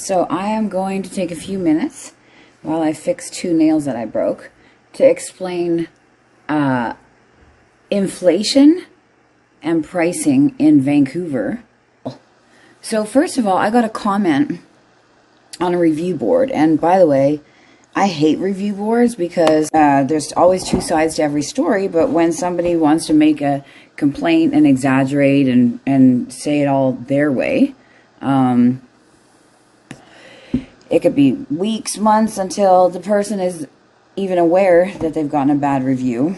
So I am going to take a few minutes while I fix two nails that I broke to explain inflation and pricing in Vancouver. So first of all, I got a comment on a review board, and by the way, I hate review boards because there's always two sides to every story, but when somebody wants to make a complaint and exaggerate and say it all their way, it could be weeks, months until the person is even aware that they've gotten a bad review.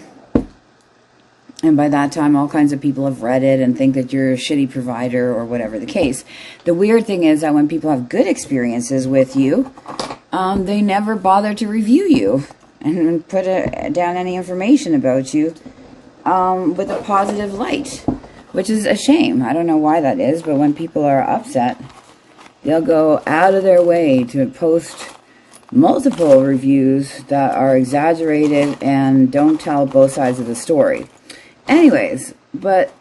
And by that time, all kinds of people have read it and think that you're a shitty provider or whatever the case. The weird thing is that when people have good experiences with you, they never bother to review you and put down any information about you with a positive light, which is a shame. I don't know why that is, but when people are upset, they'll go out of their way to post multiple reviews that are exaggerated and don't tell both sides of the story. Anyways, but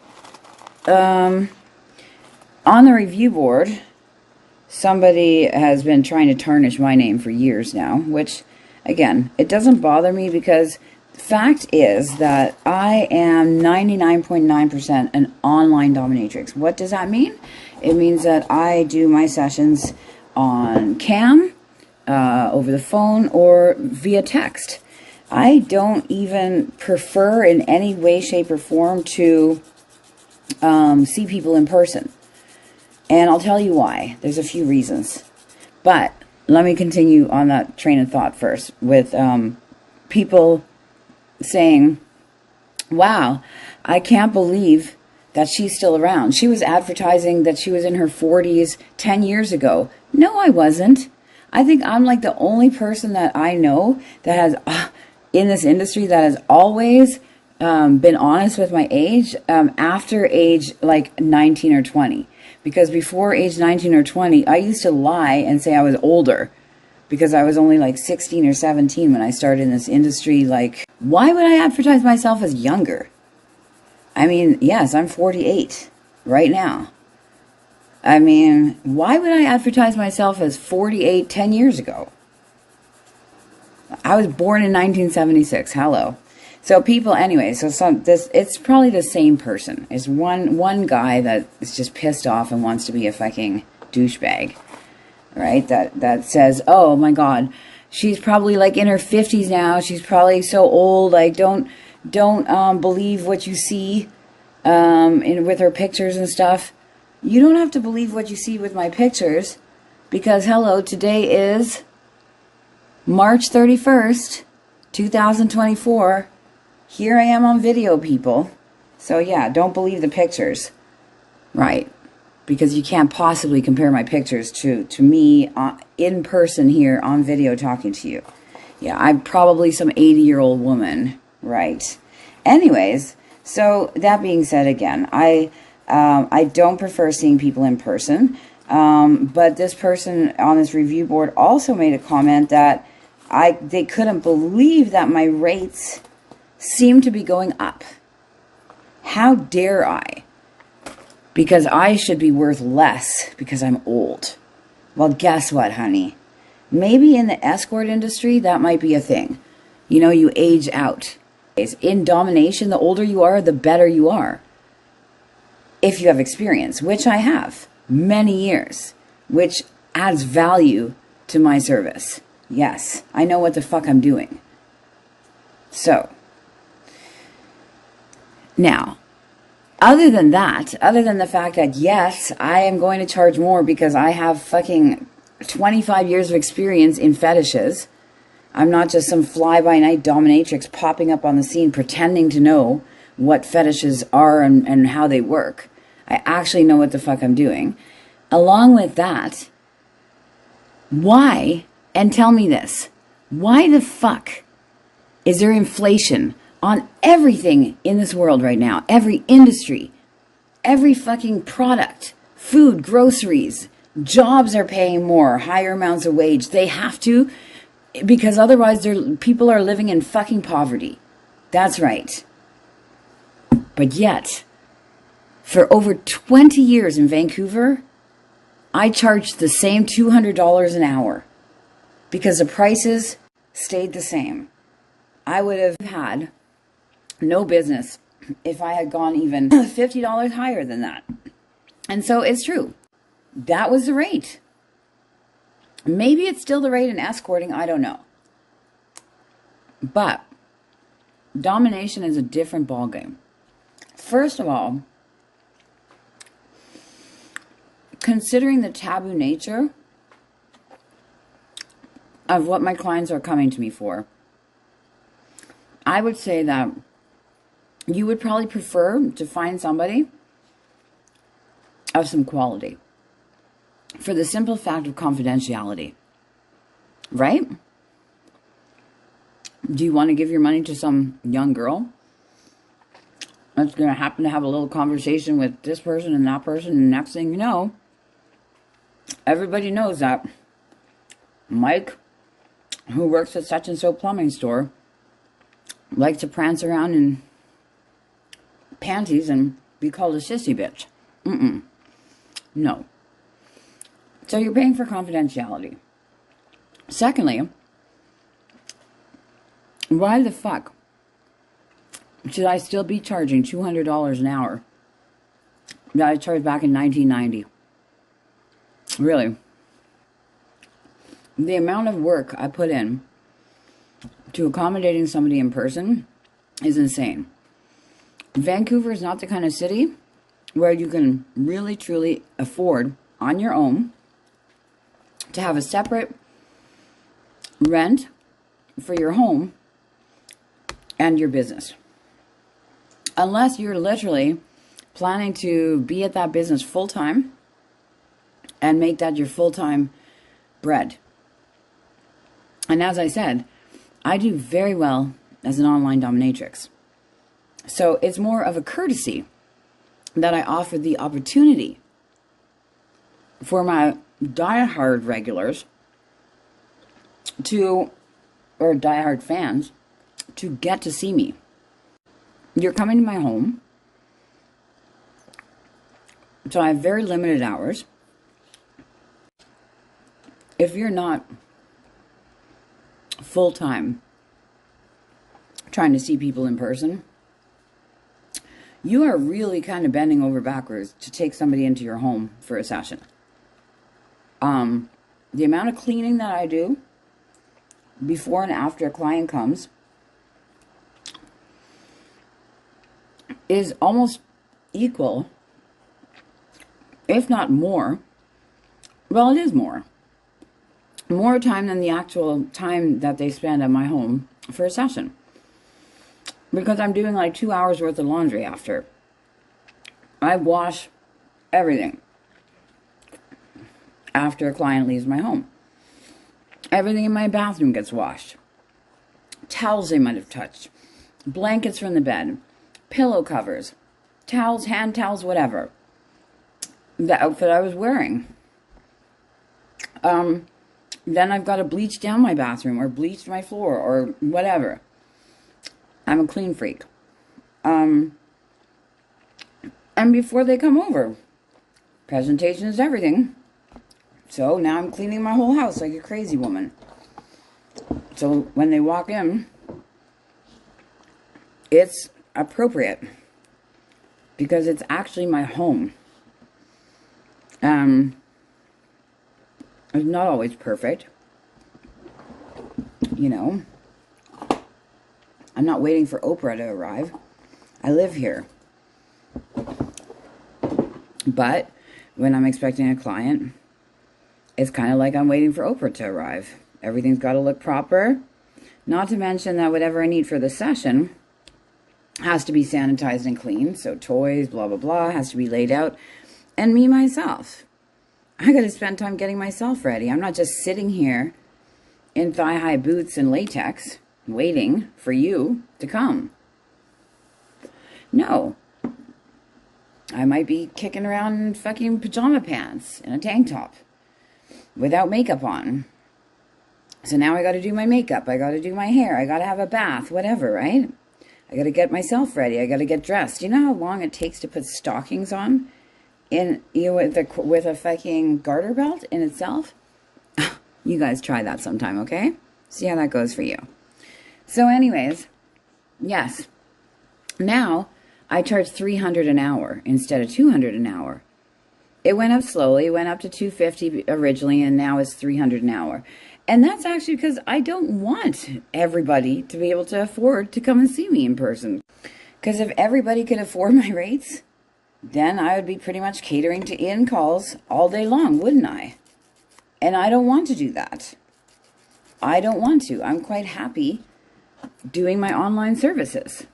on the review board, somebody has been trying to tarnish my name for years now, which, again, it doesn't bother me because the fact is that I am 99.9% an online dominatrix. What does that mean? It means that I do my sessions on cam, over the phone, or via text. I don't even prefer in any way, shape, or form to see people in person. And I'll tell you why. There's a few reasons. But let me continue on that train of thought first with people saying, wow, I can't believe that she's still around. She was advertising that she was in her 40s 10 years ago. No, I wasn't. I think I'm like the only person that I know that has, in this industry, that has always been honest with my age after age like 19 or 20. Because before age 19 or 20, I used to lie and say I was older because I was only like 16 or 17 when I started in this industry. Like, why would I advertise myself as younger? I mean, yes, I'm 48 right now. I mean, why would I advertise myself as 48 10 years ago? I was born in 1976. Hello. So people, anyway, so it's probably the same person. It's one guy that is just pissed off and wants to be a fucking douchebag, right? That says, oh my God, she's probably like in her 50s now. She's probably so old. Like, don't believe what you see with her pictures and stuff. You don't have to believe what you see with my pictures because, hello, today is March 31st, 2024. Here I am on video, people. So yeah, don't believe the pictures. Right. Because you can't possibly compare my pictures to me in person here on video talking to you. Yeah, I'm probably some 80-year-old woman. Right. Anyways, so that being said, again, I don't prefer seeing people in person. But this person on this review board also made a comment that they couldn't believe that my rates seem to be going up. How dare I? Because I should be worth less because I'm old. Well, guess what, honey? Maybe in the escort industry, that might be a thing. You know, you age out. In domination, the older you are, the better you are. If you have experience, which I have, many years, which adds value to my service. Yes, I know what the fuck I'm doing. So, now, other than that, other than the fact that, yes, I am going to charge more because I have fucking 25 years of experience in fetishes. I'm not just some fly-by-night dominatrix popping up on the scene pretending to know what fetishes are and how they work. I actually know what the fuck I'm doing. Along with that, why, and tell me this, why the fuck is there inflation on everything in this world right now? Every industry, every fucking product, food, groceries, jobs are paying more, higher amounts of wage. They have to, because otherwise people are living in fucking poverty. That's right. But yet, for over 20 years in Vancouver, I charged the same $200 an hour because the prices stayed the same. I would have had no business if I had gone even $50 higher than that. And so it's true. That was the rate. Maybe it's still the rate in escorting, I don't know. But domination is a different ballgame. First of all, considering the taboo nature of what my clients are coming to me for, I would say that you would probably prefer to find somebody of some quality for the simple fact of confidentiality, right? Do you want to give your money to some young girl that's going to happen to have a little conversation with this person and that person, and the next thing you know, everybody knows that Mike, who works at such and so plumbing store, likes to prance around in panties and be called a sissy bitch? No. So you're paying for confidentiality. Secondly, why the fuck should I still be charging $200 an hour that I charged back in 1990? Really. The amount of work I put in to accommodating somebody in person is insane. Vancouver is not the kind of city where you can really truly afford on your own to have a separate rent for your home and your business. Unless you're literally planning to be at that business full-time and make that your full-time bread. And as I said, I do very well as an online dominatrix. So it's more of a courtesy that I offer the opportunity for my diehard regulars to, or diehard fans, to get to see me. You're coming to my home, so I have very limited hours. If you're not full-time trying to see people in person, you are really kind of bending over backwards to take somebody into your home for a session. The amount of cleaning that I do before and after a client comes is almost equal, if not more. Well, it is more time than the actual time that they spend at my home for a session, because I'm doing like 2 hours worth of laundry after. I wash everything after a client leaves my home. Everything in my bathroom gets washed. Towels they might have touched, blankets from the bed, pillow covers, towels, hand towels, whatever. The outfit I was wearing. Then I've got to bleach down my bathroom or bleach my floor or whatever. I'm a clean freak. And before they come over, presentation is everything. So now I'm cleaning my whole house like a crazy woman. So when they walk in, it's appropriate because it's actually my home. It's not always perfect. You know, I'm not waiting for Oprah to arrive. I live here. But when I'm expecting a client, it's kind of like I'm waiting for Oprah to arrive. Everything's got to look proper. Not to mention that whatever I need for the session has to be sanitized and cleaned. So toys, blah, blah, blah, has to be laid out. And me, myself, I got to spend time getting myself ready. I'm not just sitting here in thigh-high boots and latex waiting for you to come. No. I might be kicking around in fucking pajama pants and a tank top without makeup on. So now I got to do my makeup. I got to do my hair. I got to have a bath, whatever, right? I got to get myself ready. I got to get dressed. You know how long it takes to put stockings on in with a fucking garter belt in itself. You guys try that sometime, okay? See how that goes for you. So anyways, yes. Now I charge $300 an hour instead of $200 an hour. It went up slowly. It went up to $250 originally, and now it's $300 an hour. And that's actually because I don't want everybody to be able to afford to come and see me in person. Because if everybody could afford my rates, then I would be pretty much catering to in-calls all day long, wouldn't I? And I don't want to do that. I don't want to. I'm quite happy doing my online services.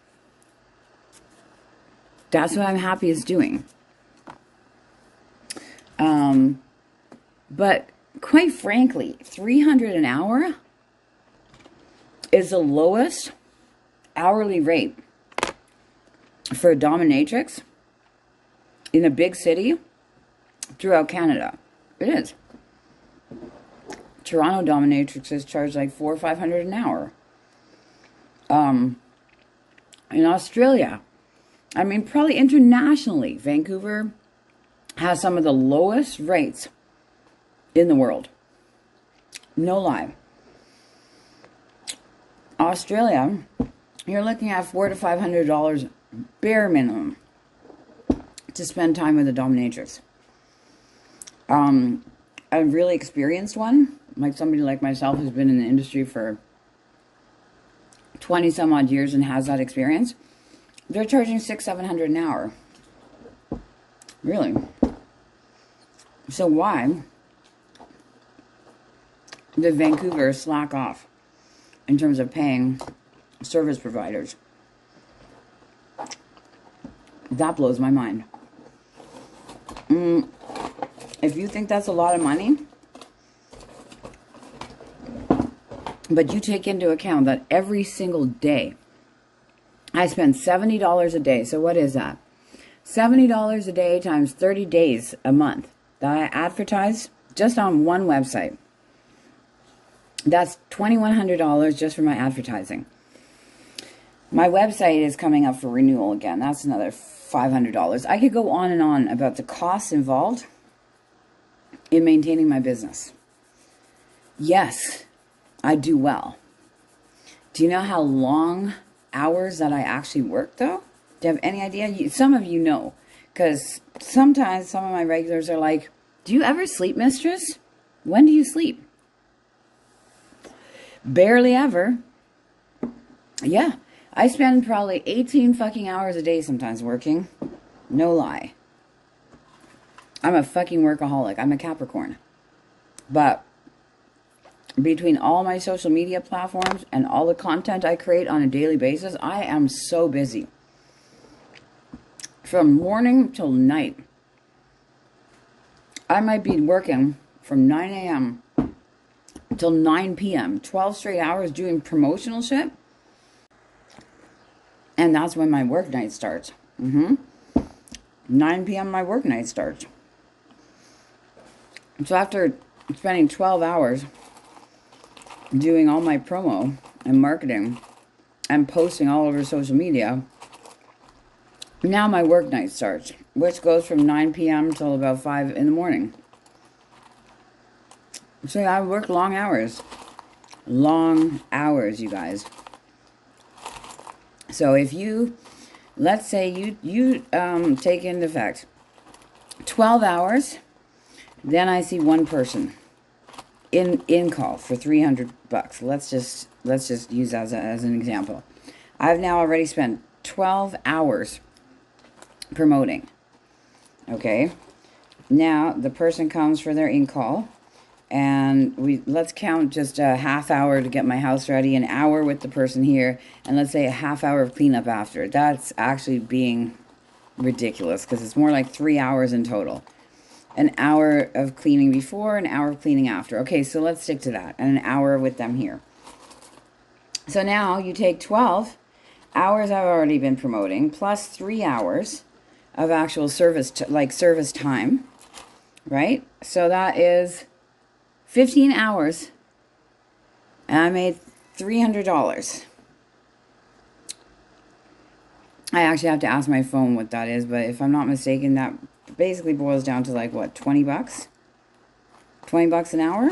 That's what I'm happiest doing. But quite frankly, $300 an hour is the lowest hourly rate for a dominatrix in a big city throughout Canada. It is. Toronto dominatrixes charge like $400 or $500 an hour. In Australia, I mean, probably internationally, Vancouver has some of the lowest rates in the world. No lie. Australia, you're looking at $400 to $500 bare minimum to spend time with a dominatrix. A really experienced one, like somebody like myself who's been in the industry for 20 some odd years and has that experience, they're charging $600-700 an hour. Really? So why did Vancouver slack off in terms of paying service providers? That blows my mind. If you think that's a lot of money, but you take into account that every single day I spend $70 a day. So what is that? $70 a day times 30 days a month that I advertise just on one website. That's $2,100 just for my advertising. My website is coming up for renewal again. That's another $500. I could go on and on about the costs involved in maintaining my business. Yes, I do well. Do you know how long hours that I actually work, though? Do you have any idea? Some of you know, because sometimes some of my regulars are like, do you ever sleep, mistress? When do you sleep? Barely ever. Yeah, I spend probably 18 fucking hours a day sometimes working. No lie. I'm a fucking workaholic. I'm a Capricorn. But between all my social media platforms and all the content I create on a daily basis, I am so busy. From morning till night. I might be working from 9 a.m. till 9 p.m. 12 straight hours doing promotional shit. And that's when my work night starts. 9 p.m. my work night starts. So after spending 12 hours doing all my promo and marketing and posting all over social media, now my work night starts, which goes from 9 p.m. till about 5 in the morning. So I work long hours. Long hours, you guys. So if you, let's say you take into effect 12 hours, then I see one person in call for $300. Let's just use that as an example. I've now already spent 12 hours promoting. Okay. Now the person comes for their in-call, and let's count just a half hour to get my house ready, an hour with the person here, and let's say a half hour of cleanup after. That's actually being ridiculous because it's more like 3 hours in total. An hour of cleaning before, an hour of cleaning after. Okay, so let's stick to that. And an hour with them here. So now you take 12 hours I've already been promoting, plus 3 hours of actual service, service time, right? So that is 15 hours, and I made $300. I actually have to ask my phone what that is, but if I'm not mistaken, that basically boils down to like what, $20? $20 an hour?